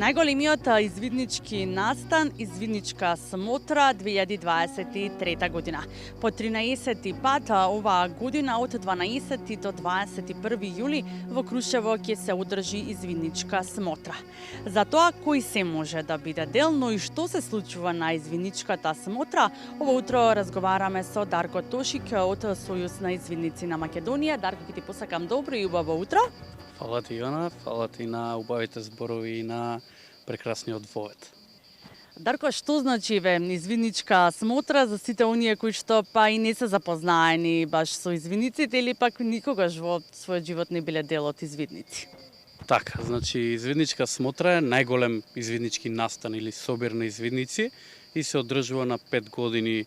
Најголемиот извиднички настан, извидничка смотра 2023 година. По 13 пат оваа година од 12 до 21 јули во Крушево ќе се одржи извидничка смотра. За тоа кој се може да биде дел, но и што се случува на извидничката смотра, ова утро разговараме со Дарко Тошик од Сојуз на извидници на Македонија. Дарко, ќе ти посакам добро и убаво утро. Фала ти, Јона, фала ти на убавите зборови и на прекрасниот вовет. Дарко, што значи извидничка смотра за сите оние кои што па и не се запознаени баш со извидниците или пак никогаш во својот живот не биле дел од извидници? Така, значи извидничка смотра е најголем извиднички настан или собир на извидници и се одржува на 5 години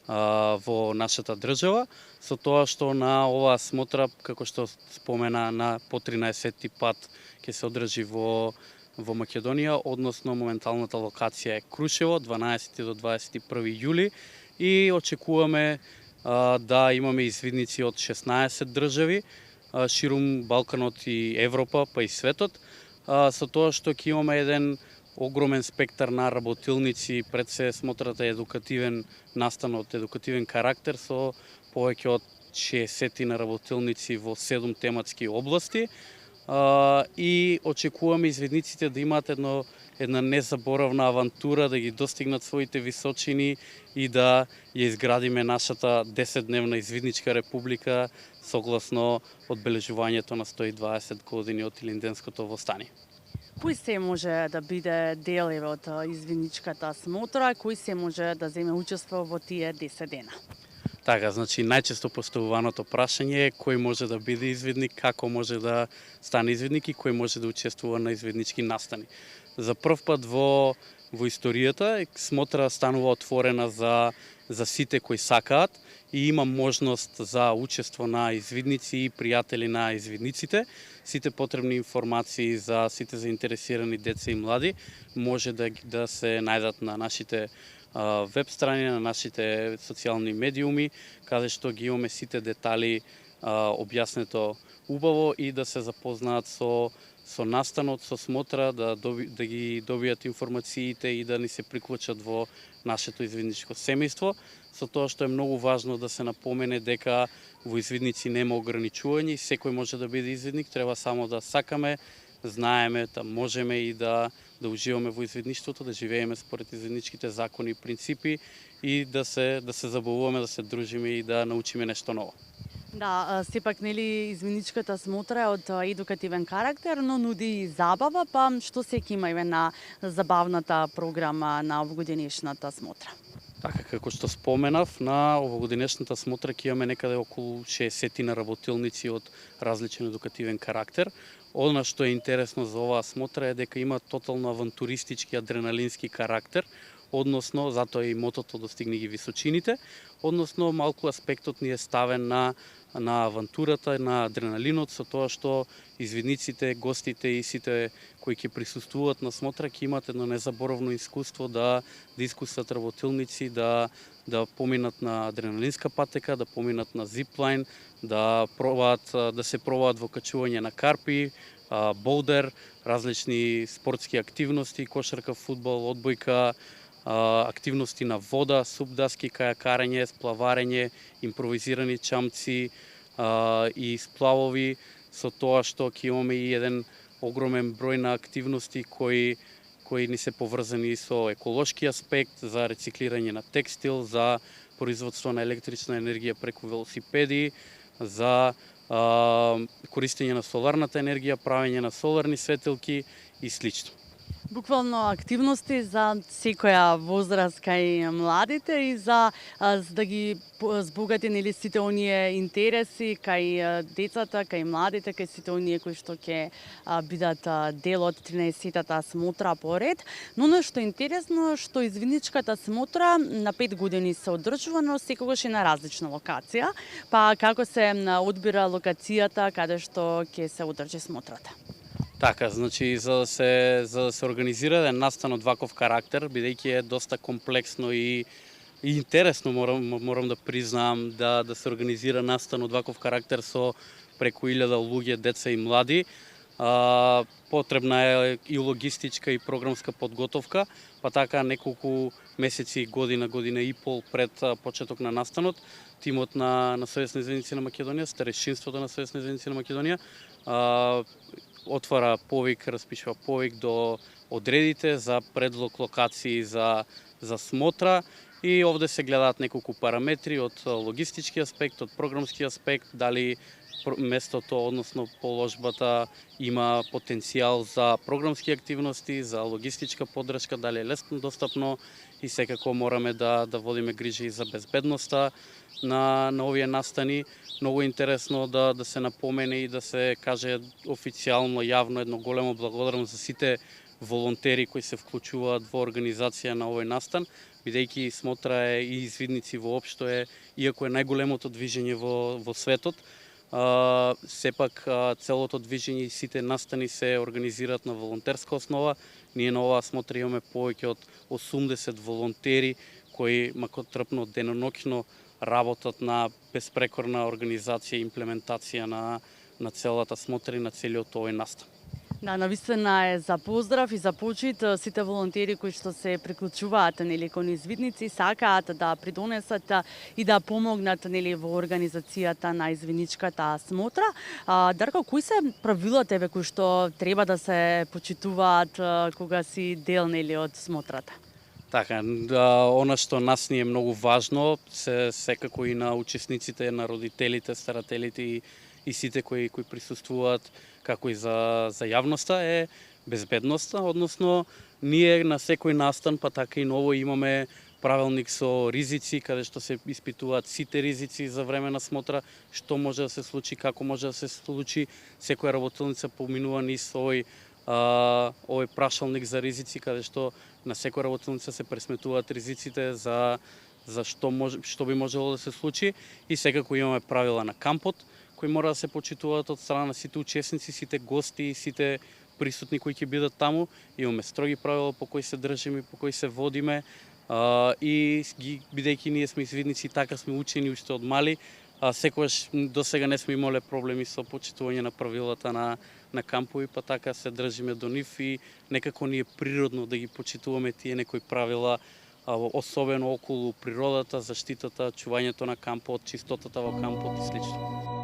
во нашата држава, со тоа што на оваа смотра, како што спомена, на по 13 пат ќе се одржи во Македонија, односно моменталната локација е Крушево, 12 до 21 јули и очекуваме да имаме извидници од 16 држави, ширум Балканот и Европа, па и светот, со тоа што ќе имаме еден огромен спектар на работилници, пред се смотрата е едукативен настан од едукативен карактер со повеќе од 60 на работилници во 7 тематски области и очекуваме извидниците да имаат една незаборавна авантура, да ги достигнат своите височини и да ја изградиме нашата 10-дневна извидничка република согласно одбележувањето на 120 години од Илинденското востание. Кој се може да биде дел од извидничката смотра, кој се може да земе учество во тие 10 дена? Така, значи најчесто поставуваното прашање е кој може да биде извидник, како може да стане извидник и кој може да учествува на извиднички настани. За прв пат во историјата смотра станува отворена за сите кои сакаат и има можност за учество на извидници и пријатели на извидниците. Сите потребни информации за сите заинтересирани деца и млади може да се најдат на нашите веб страни, на нашите социјални медиуми, каде што ги имаме сите детали објаснето убаво и да се запознаат со настанот, со смотра, да ги добијат информациите и да ни се приклучат во нашето извидничко семејство, со тоа што е многу важно да се напомене дека во извидници нема ограничување, секој може да биде извидник, треба само да сакаме, знаеме, да можеме и да уживаме во извидништвото, да живееме според извидничките закони и принципи и да се забавуваме, да се дружиме и да научиме нешто ново. Да, сепак нели извидничката смотра е од едукативен карактер, но нуди и забава, па што се ќе има на забавната програма на овогодинешната смотра? Така, како што споменав, на овогодинешната смотра ќе имаме некаде околу 60 на работилници од различен едукативен карактер. Она што е интересно за оваа смотра е дека има тотално авантуристички, адреналински карактер, односно, затоа и мотото достигни ги височините, односно малку аспектот ни е ставен на авантурата, на адреналинот, со тоа што извидниците, гостите и сите кои ќе присуствуваат на смотра ќе имат едно незаборавно искуство да искусат работилници, да поминат на адреналинска патека, да поминат на зиплайн, да се пробаат во качување на карпи, болдер, различни спортски активности, кошарка, фудбал, одбојка, активности на вода, супдаски, кајакарење, сплаварење, импровизирани чамци и сплавови, со тоа што ќе имаме и еден огромен број на активности кои ни се поврзани со еколошки аспект, за рециклирање на текстил, за производство на електрична енергија преку велосипеди, за користење на соларната енергија, правење на соларни светилки и слично. Буквално активности за секоја возраст кај младите и за да ги збогати нели сите оние интереси кај децата, кај младите, кај сите оние кои што ќе бидат дел од 13-тата смотра поред. Но што е интересно што извидничката смотра на 5 години се одржува, но секогаш е на различна локација. Па како се одбира локацијата каде што ќе се одржи смотрата? Така, значи за да се организира еден настан од ваков карактер, бидејќи е доста комплексно и интересно, морам да признаам, да се организира настан од ваков карактер со преку 1000 луѓе, деца и млади, Потребна е и логистичка и програмска подготовка, па така неколку месеци, година и пол пред почеток на настанот, тимот на Сојузни изведници на Македонија, старешинството на Сојузни изведници на Македонија, отвара повик, распишува повик до одредите за предлог локации за смотра, и овде се гледаат неколку параметри од логистички аспект, од програмски аспект, дали местото, односно положбата, има потенцијал за програмски активности, за логистичка поддршка, дали е лесно достапно, и секако мораме да водиме грижи и за безбедноста на овие настани. Многу интересно да се напомене и да се каже официјално, јавно едно големо благодарност за сите волонтери кои се вклучуваат во организација на овој настан, бидејќи смотра и извидници воопшто иако е најголемото движење во светот, сепак целото движење и сите настани се организираат на волонтерска основа. Ние на оваа смотра имаме повеќе од 80 волонтери кои макотрпно деноноќно работат на безпрекорна организација и имплементација на целата смотра и на целиот овој настан. Да, навистина е за поздрав и за почит сите волонтери кои што се приклучуваат кон извидници, сакаат да придонесат и да помогнат во организацијата на извидничката смотра. Дарко, кои се правилата кои што треба да се почитуваат кога си дел од смотрата? Така, она што нас ни е многу важно, секако и на учесниците, на родителите, старателите и сите кои присуствуваат, како и за јавноста, е безбедноста, односно ние на секој настан, па така и ново имаме правилник со ризици, каде што се испитуваат сите ризици за време на смотра, што може да се случи, како може да се случи. Секоја работилница поминува низ овој прашалник за ризици, каде што на секоја работилница се пресметуваат ризиците за што би можело да се случи, и секако имаме правила на кампот кои мора да се почитуваат од страна на сите учесници, сите гости и сите присутни кои ќе бидат таму. Имаме строги правила по кои се држиме, по кои се водиме, и бидејќи ние сме извидници, така сме учени уште од мали, секогаш досега не сме имале проблеми со почитување на правилата на кампови, па така се држиме до нив и некако ни е природно да ги почитуваме тие некои правила, особено околу природата, заштитата, чувањето на кампот, чистотата во кампот и слично.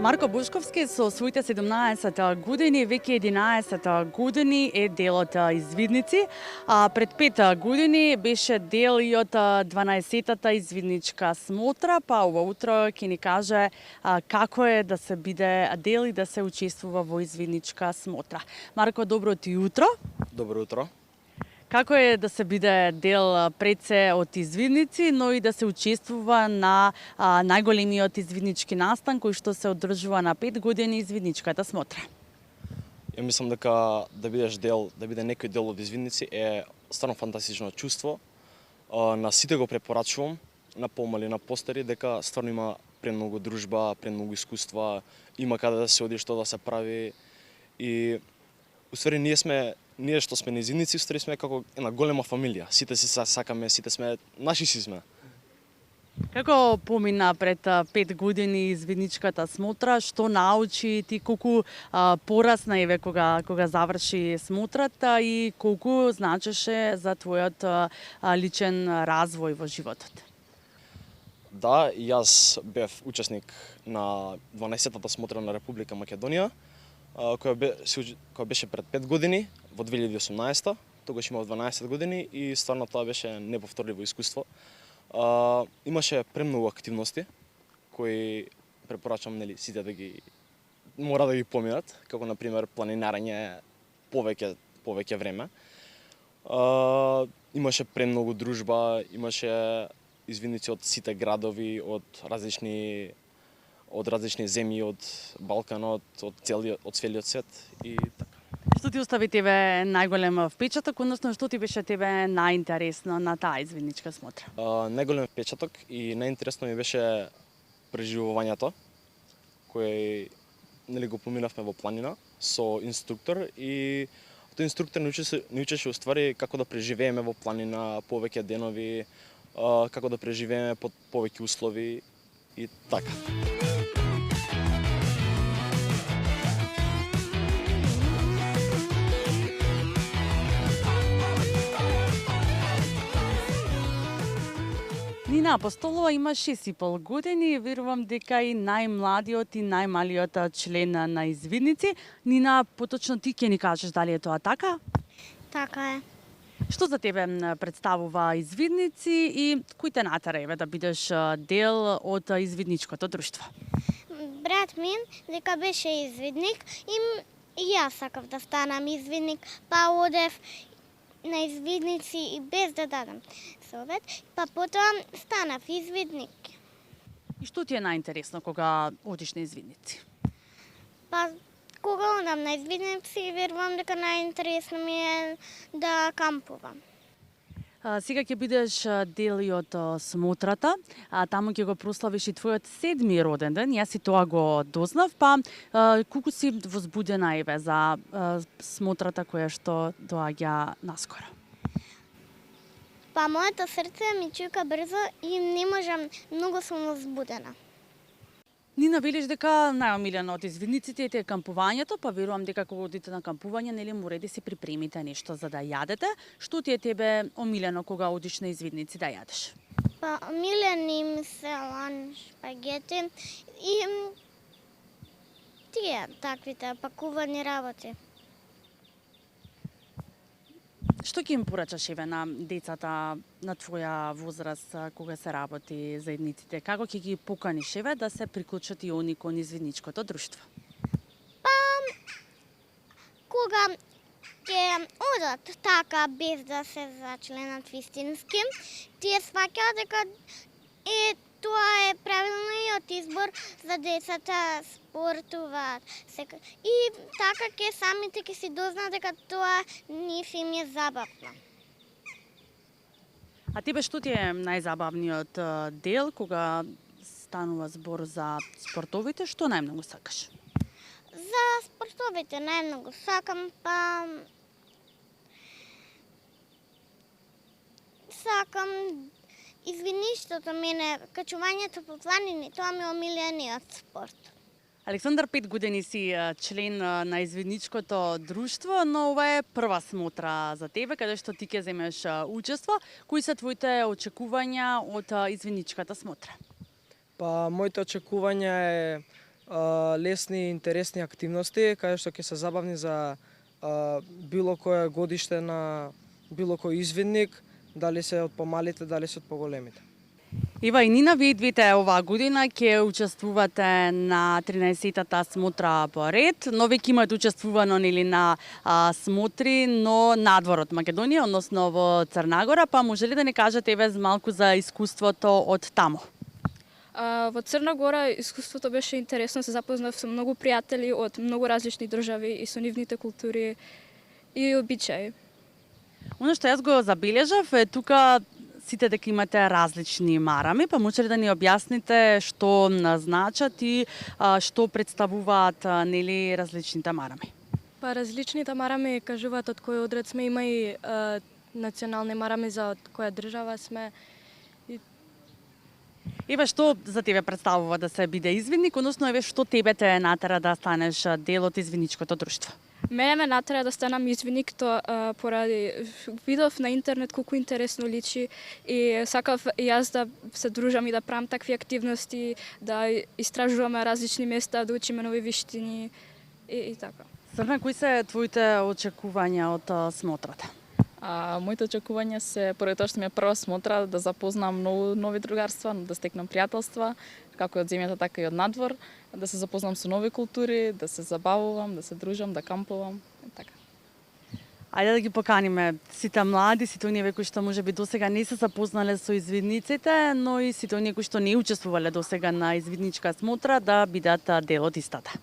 Марко Бушковски со своите 17 години, веќе 11 години е дел од извидници, а пред 5 години беше дел и од 12-та извидничка смотра, па ова утро ќе ни каже како е да се биде дел и да се учествува во извидничка смотра. Марко, добро ти утро. Добро утро. Како е да се биде дел пред се од извидници, но и да се учествува на најголемиот извиднички настан кој што се одржува на 5 години извидничката смотра? Ја мислам дека да биде некој дел од извидници е стварно фантастично чувство. На сите го препорачувам, на помали, на постари, дека стварно има премногу дружба, премногу искуства, има каде да се оди, што да се прави, и уствари ние што сме на извидници, уствари сме како една голема фамилија. Сите се сакаме, сите сме наши си сме. Како помина пред 5 години извидничката смотра, што научи ти, колку порасна еве кога заврши смотрата и колку значеше за твојот личен развој во животот? Да, јас бев учесник на 12-та смотра на Република Македонија, која беше пред 5 години, во 2018-та, тогаш имав 12 години и стварно тоа беше неповторливо искуство. Имаше премногу активности кои препорачам сите да ги мора да ги поминат, како на пример планинарење повеќе време. Имаше премногу дружба, имаше извидници од сите градови, од различни земји, од Балканот, од целиот свет и така. Што ти остави тебе најголем впечаток, односно што ти беше тебе најинтересно на таа извидничка смотра? Најголем впечаток и најинтересно ми беше преживувањето кој го поминавме во планина со инструктор и Тој инструктор ни учеше уствари како да преживееме во планина повеќе денови, како да преживееме под повеќе услови и така. Нина Апостолова има 6,5 години, верувам дека и најмладиот и најмалиот член на Извидници. Нина, поточно ти ќе ни кажеш дали е тоа така? Така е. Што за тебе представува Извидници и кој те натера да бидеш дел од Извидничкото друштво? Брат ми дека беше извидник и јас сакав да станам извидник, па одев на извидници и без да дадам совет, па потоа станав извидник. И што ти е најинтересно кога одиш на Извидници? Па кога одам на извидници, верувам дека најинтересно ми е да кампувам. Сега ќе бидеш дел и од смотрата, таму ќе го прославиш и твојот 7-ми роден ден. Јас и тоа го дознав, па колку си возбудена еве за смотрата која што доаѓа наскоро? Па моето срце ми чука брзо и не можам, многу сум возбудена. Нина, велиш дека најомилено од извидниците е кампувањето, па верувам дека кога одите на кампување, нели море да си припремите нешто за да јадете. Што ти е тебе омилено кога одиш на извидници да јадеш? Па омилени ми се лан, шпагети и тие таквите пакувани работи. Што ќе им порачаш еве на децата на твоја возраст кога се работи заедниците? Како ќе ги поканиш еве да се приклучат и они кон Извидничкото друштво? Кога ќе одат така без да се зачленат вистински, тие сваќаат дека тоа е правилниот избор за децата спортуваат. И така ќе самите ќе си дознаат дека тоа нив им е забавно. А тебе што ти е најзабавниот дел кога станува збор за спортовите? Што најмногу сакаш? За спортовите најмногу сакам, па сакам извидништвото мене, качувањето по планини, тоа ми е омилениот спорт. Александар, 5 години си член на Извидничкото друштво, но ова е прва смотра за тебе, каде што ти ќе земеш учество. Кои се твоите очекувања од Извидничката смотра? Па, моите очекувања е лесни и интересни активности, каде што ќе се забавни за било кое годиште на било кој извидник, дали се од помалите, дали се од поголемите. Ева и Нина, вие двете оваа година ќе учествувате на 13-тата смотра по ред, но веќе имате учествувано нели на смотри, но надвор од Македонија, односно во Црнагора, па може ли да не кажете еве малку за искуството од таму? Во Црна Гора искуството беше интересно, се запознав со многу пријатели од многу различни држави и со нивните култури и обичаи. Оно што јас го забележав е тука сите дека имате различни марами, па може ли да ни објасните што значат и што представуваат нели различните марами? Па различните марами кажуваат од кој одред сме, има и национални марами за од која држава сме. Еве што за тебе представува да се биде извидник, односно еве што тебе те натера да станеш дел од Извидничкото друштво? Мене ме натера да станам извидник, тоа поради видов на интернет колку интересно личи и сакав јас да се дружам и да правам такви активности, да истражуваме различни места, да учиме нови виштини и така. Срна, кои се твоите очекувања од смотрата? Моите очекувања се, поради тоа што ми е прва смотра, да запознам многу нови другарства, да стекнам пријателства, како од земјата, така и од надвор, да се запознам со нови култури, да се забавувам, да се дружам, да кампувам, така. Ајде да ги поканиме сите млади, сите оние кои што можеби досега не се запознале со извидниците, но и сите оние кои што не учествувале досега на извидничка смотра да бидат дел од истата.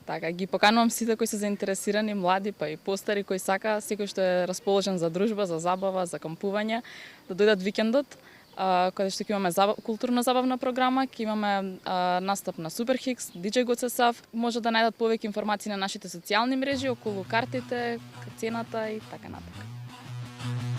Така, ги поканувам сите кои се заинтересирани, млади, па и постари кои сака, секој што е расположен за дружба, за забава, за кампување, да дојдат викендот, каде што ќе имаме културно-забавна програма, ќе имаме настап на Супер Хикс, DJ Гоцесав. Може да најдат повеќе информации на нашите социјални мрежи околу картите, цената и така натаму.